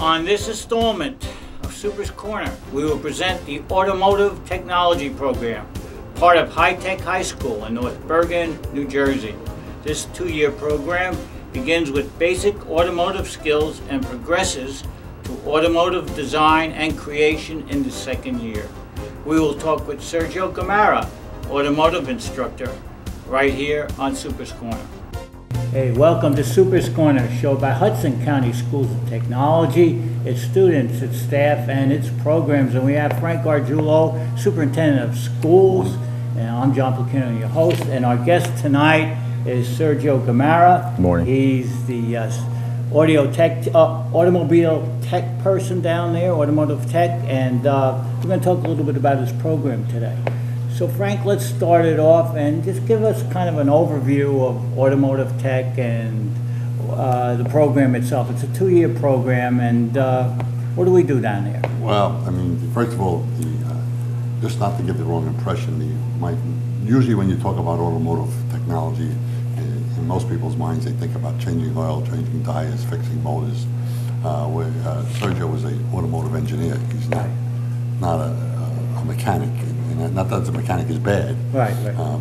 On this installment of Super's Corner, we will present the Automotive Technology Program, part of High Tech High School in North Bergen, New Jersey. This two-year program begins with basic automotive skills and progresses to automotive design and creation in the second year. We will talk with Sergio Gamara, automotive instructor, right here on Super's Corner. Hey, welcome to Super's Corner, show by Hudson County Schools of Technology, its students, its staff, and its programs. And we have Frank Gargiulo, Superintendent of Schools, and I'm John Placino, your host. And our guest tonight is Sergio Gamara. Good morning. He's the automobile tech person down there, automotive tech, and we're going to talk a little bit about his program today. So Frank, let's start it off and just give us kind of an overview of automotive tech and the program itself. It's a two-year program, and what do we do down there? Well, I mean, first of all, just not to give the wrong impression, usually when you talk about automotive technology, in most people's minds, they think about changing oil, changing tires, fixing motors. Sergio was an automotive engineer. He's not a mechanic. And not that the mechanic is bad, right.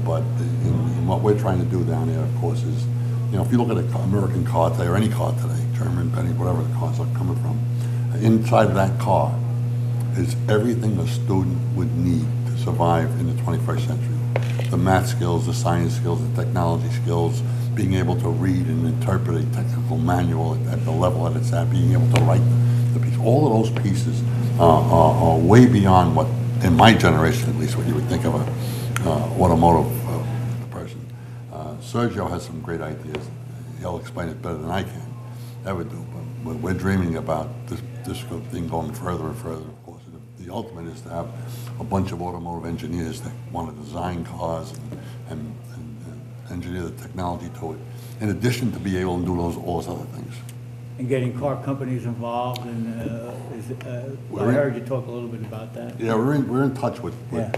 But in what we're trying to do down there, of course, is, if you look at an American car today, or any car today, German, Benny, whatever the cars are coming from, inside of that car is everything a student would need to survive in the 21st century. The math skills, the science skills, the technology skills, being able to read and interpret a technical manual at the level that it's at, being able to write the piece. All of those pieces are way beyond what, in my generation at least, what you would think of an automotive person. Sergio has some great ideas. He'll explain it better than I can ever do, but we're dreaming about this thing going further and further, of course. The ultimate is to have a bunch of automotive engineers that want to design cars and engineer the technology to it, in addition to be able to do all those other things. And getting car companies involved, and I heard you talk a little bit about that. Yeah, we're in touch with I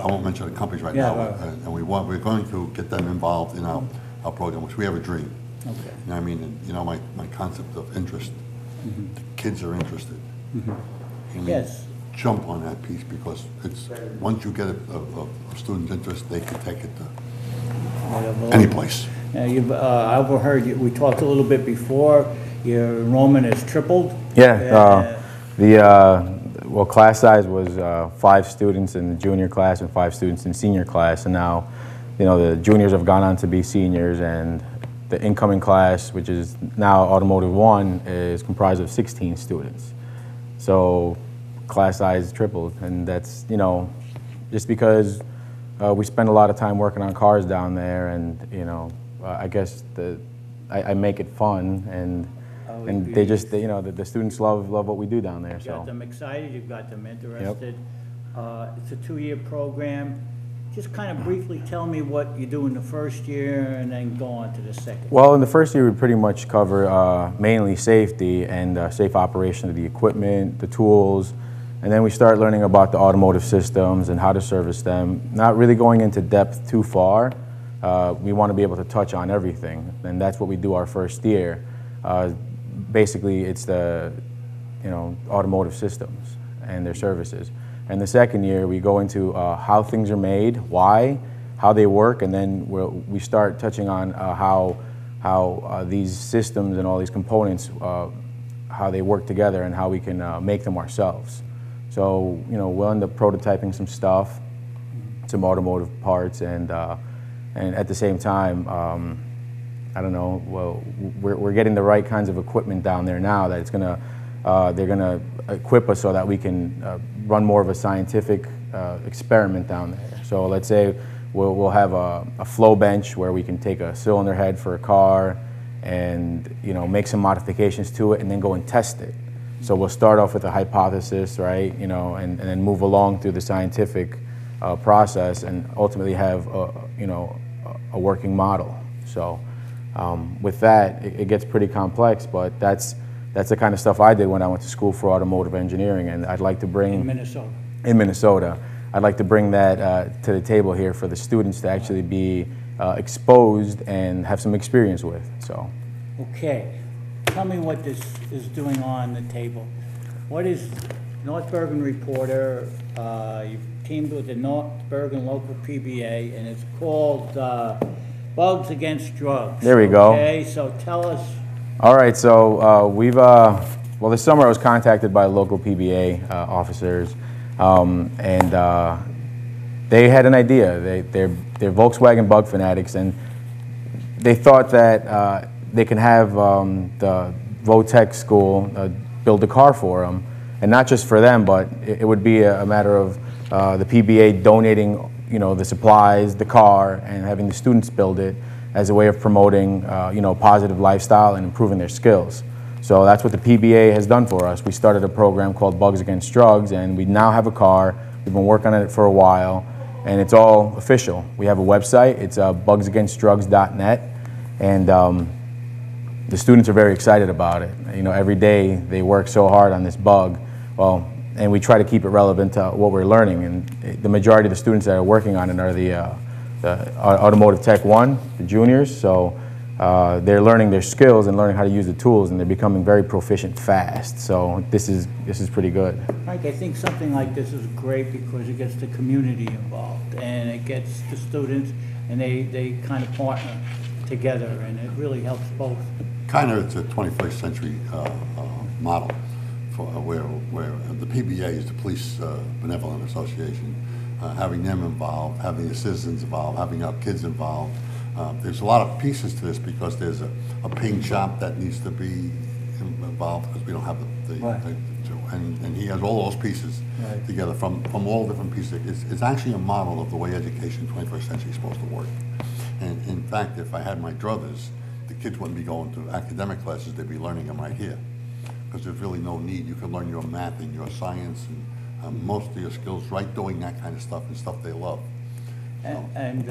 won't mention the companies right now, and we're going to get them involved in our program, which we have a dream. Okay. You know what I mean? And, my concept of interest. Mm-hmm. The kids are interested. Mm-hmm. Yes. Jump on that piece, because it's once you get a student's interest, they can take it to any place. I overheard you, we talked a little bit before, your enrollment has tripled. Yeah, well, class size was 5 students in the junior class and 5 students in senior class, and now, the juniors have gone on to be seniors, and the incoming class, which is now Automotive 1, is comprised of 16 students. So class size tripled, and that's, just because we spend a lot of time working on cars down there, and, I guess I make it fun, and they just, the students love what we do down there. You got them excited, you've got them interested. Yep. It's a 2-year program. Just kind of briefly tell me what you do in the first year and then go on to the second. Well, in the first year we pretty much cover mainly safety and safe operation of the equipment, the tools, and then we start learning about the automotive systems and how to service them. Not really going into depth too far. We want to be able to touch on everything, and that's what we do our first year. Basically, it's the automotive systems and their services. And the second year, we go into how things are made, why, how they work, and then we start touching on how these systems and all these components, how they work together and how we can make them ourselves. So, we'll end up prototyping some stuff, some automotive parts, and at the same time, I don't know, well, we're getting the right kinds of equipment down there now that they're gonna equip us so that we can run more of a scientific experiment down there. So let's say we'll have a flow bench where we can take a cylinder head for a car and make some modifications to it and then go and test it. So we'll start off with a hypothesis, right? And then move along through the scientific process and ultimately have a working model. So with that, it gets pretty complex, but that's the kind of stuff I did when I went to school for automotive engineering, and I'd like to bring in Minnesota. I'd like to bring that to the table here for the students to actually be exposed and have some experience with. So. Okay. tell me what this is doing on the table. What is North Bergen Reporter? You've teamed with the North Bergen local PBA, and it's called Bugs Against Drugs. There we go. Okay, so tell us. All right, so well, this summer I was contacted by local PBA officers, and they had an idea. They're Volkswagen bug fanatics, and they thought that they can have the Votech school build a car for them, and not just for them, but it would be a matter of the PBA donating, the supplies, the car, and having the students build it as a way of promoting, positive lifestyle and improving their skills. So that's what the PBA has done for us. We started a program called Bugs Against Drugs, and we now have a car. We've been working on it for a while, and it's all official. We have a website. It's bugsagainstdrugs.net, and the students are very excited about it. Every day they work so hard on this bug. Well, and we try to keep it relevant to what we're learning. And the majority of the students that are working on it are the Automotive Tech 1, the juniors. So they're learning their skills and learning how to use the tools, and they're becoming very proficient fast. So this is pretty good. Mike, I think something like this is great because it gets the community involved, and it gets the students, and they kind of partner together, and it really helps both. Kind of, it's a 21st century model for where the PBA is the Police Benevolent Association, having them involved, having the citizens involved, having our kids involved. There's a lot of pieces to this because there's a paint shop that needs to be involved because we don't have and he has all those pieces together from all different pieces. It's actually a model of the way education in the 21st century is supposed to work. And in fact, if I had my druthers, the kids wouldn't be going to academic classes, they'd be learning them right here. Because there's really no need. You can learn your math and your science and most of your skills right doing that kind of stuff and stuff they love. And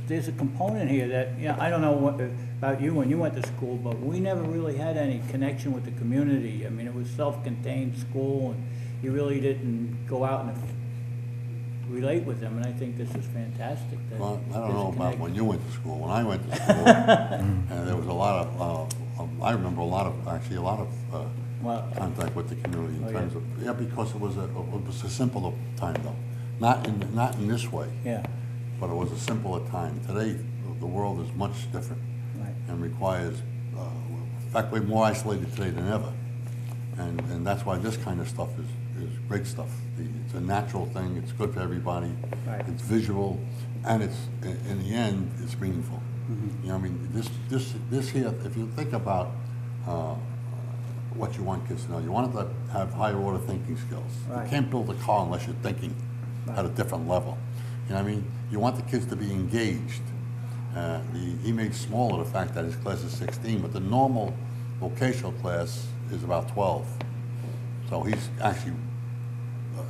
there's a component here that, I don't know about you when you went to school, but we never really had any connection with the community. I mean, it was self-contained school, and you really didn't go out and relate with them, and I think this is fantastic. Well, I don't know about when you went to school. When I went to school, and there was a lot of, I remember a lot of contact with the community in terms of, because it was a simpler time though. Not in this way. Yeah. But it was a simpler time. Today, the world is much different and requires, in fact, we're more isolated today than ever. And that's why this kind of stuff is great stuff. It's a natural thing, it's good for everybody, it's visual, and it's, in the end, it's meaningful. Mm-hmm. I mean, this here, if you think about what you want kids to know, you want them to have higher order thinking skills. You can't build a car unless you're thinking at a different level. You know what I mean? You want the kids to be engaged. He made smaller the fact that his class is 16, but the normal vocational class is about 12. So he's actually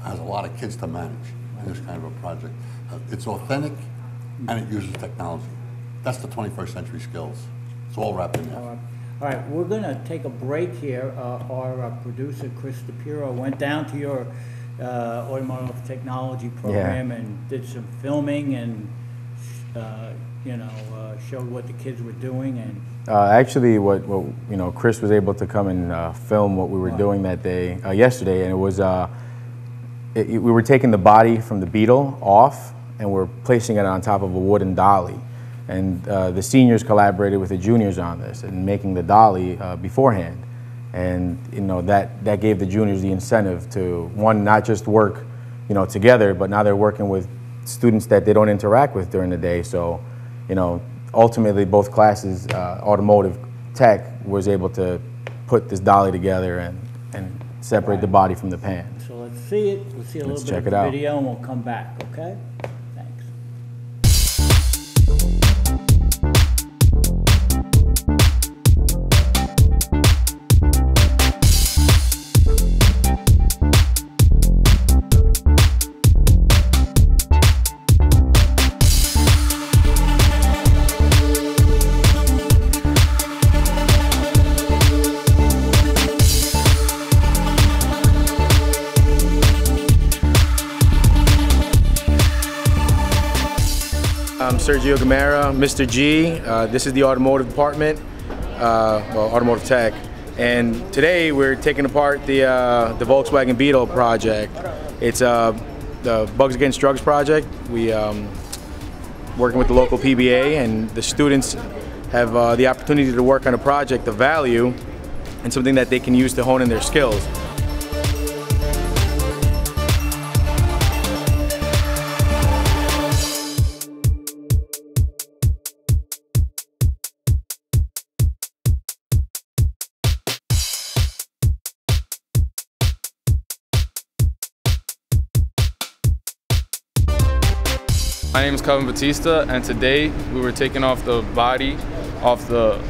has a lot of kids to manage in this kind of a project. It's authentic and it uses technology. That's the 21st century skills. It's all wrapped in there. All right, we're going to take a break here. Our producer, Chris DePiro, went down to your automotive technology program and did some filming and showed what the kids were doing. And actually, what Chris was able to come and film what we were doing that day, yesterday, and it was we were taking the body from the Beetle off and we're placing it on top of a wooden dolly. And the seniors collaborated with the juniors on this and making the dolly beforehand. And that gave the juniors the incentive to, one, not just work together, but now they're working with students that they don't interact with during the day. So ultimately both classes, Automotive Tech was able to put this dolly together and separate the body from the pan. So let's see it. We'll see a little bit of the video and we'll come back, okay? Thanks. I'm Sergio Gamera, Mr. G. This is the automotive department, Automotive Tech. And today we're taking apart the Volkswagen Beetle project. It's the Bugs Against Drugs project. We working with the local PBA, and the students have the opportunity to work on a project of value and something that they can use to hone in their skills. My name is Kevin Batista, and today we were taking off the body off the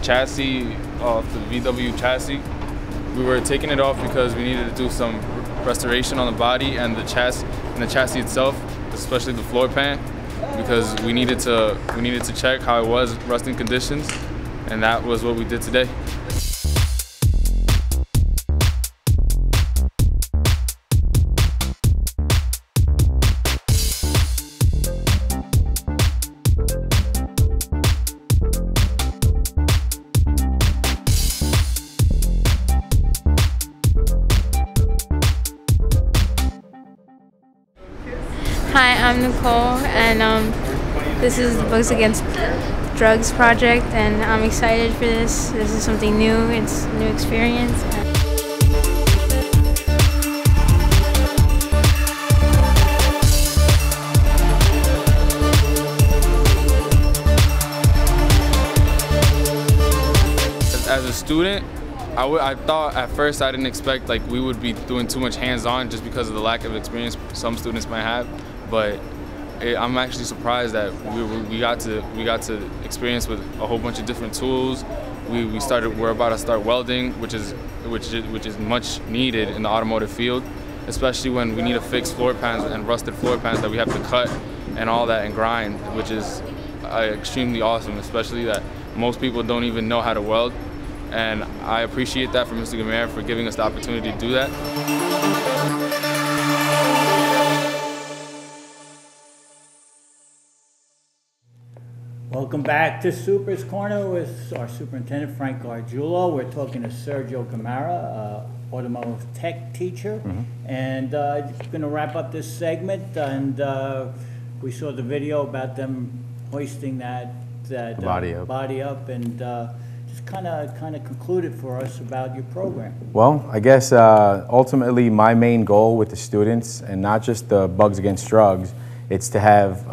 chassis, off the VW chassis. We were taking it off because we needed to do some restoration on the body and the chassis itself, especially the floor pan, because we needed to check how it was rusting conditions, and that was what we did today. Hi, I'm Nicole, and this is the Bugs Against Drugs project, and I'm excited for this. This is something new. It's a new experience. As a student, I thought at first I didn't expect like we would be doing too much hands-on just because of the lack of experience some students might have. But I'm actually surprised that we got to experience with a whole bunch of different tools. We're about to start welding, which is much needed in the automotive field, especially when we need to fix floor pans and rusted floor pans that we have to cut and all that and grind, which is extremely awesome, especially that most people don't even know how to weld. And I appreciate that from Mr. Gamera for giving us the opportunity to do that. Welcome back to Super's Corner with our superintendent, Frank Gargiulo. We're talking to Sergio Camara, automotive tech teacher. And going to wrap up this segment. And we saw the video about them hoisting that body up, and just kind of concluded for us about your program. Well, I guess ultimately my main goal with the students, and not just the Bugs Against Drugs, it's to have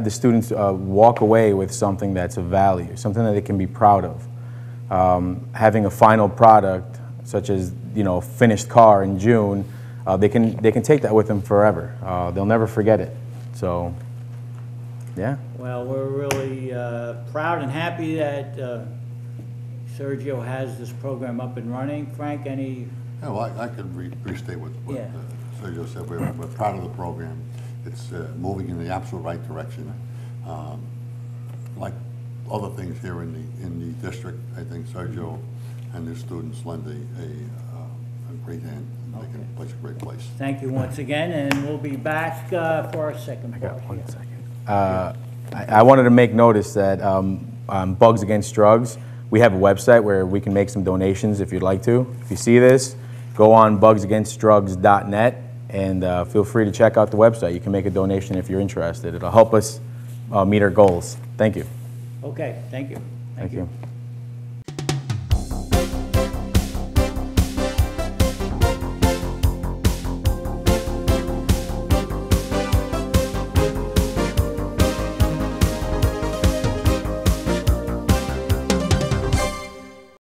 the students walk away with something that's of value, something that they can be proud of. Having a final product, such as a finished car in June, they can take that with them forever. They'll never forget it. So, yeah. Well, we're really proud and happy that Sergio has this program up and running. Frank, any? Yeah, well, I could restate what Sergio said. We're proud of the program. It's moving in the absolute right direction. Like other things here in the district, I think Sergio and his students lend a great hand and make the place a great place. Thank you once again, and we'll be back for our second part. I got 1 second. I wanted to make notice that on Bugs Against Drugs, we have a website where we can make some donations if you'd like to. If you see this, go on bugsagainstdrugs.net and feel free to check out the website. You can make a donation if you're interested. It'll help us meet our goals. Thank you. Okay, thank you. Thank you.